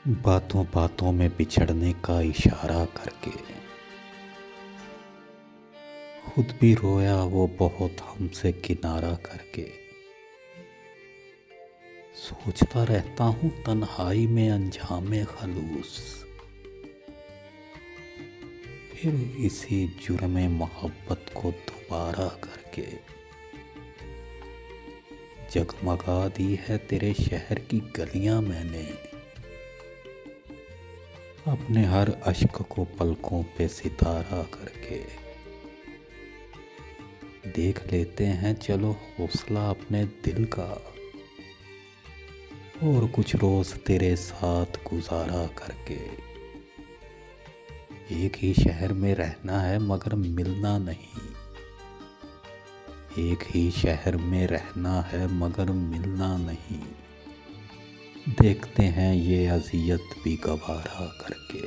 बातों बातों में बिछड़ने का इशारा करके खुद भी रोया वो बहुत हमसे किनारा करके। सोचता रहता हूँ तन्हाई में अंजामे खलूस, फिर इसी जुर्मे मोहब्बत को दोबारा करके। जगमगा दी है तेरे शहर की गलियां मैंने, अपने हर अश्क को पलकों पे सितारा करके। देख लेते हैं चलो हौसला अपने दिल का, और कुछ रोज तेरे साथ गुजारा करके। एक ही शहर में रहना है मगर मिलना नहीं, एक ही शहर में रहना है मगर मिलना नहीं। देखते हैं ये अजियत भी गवारा करके।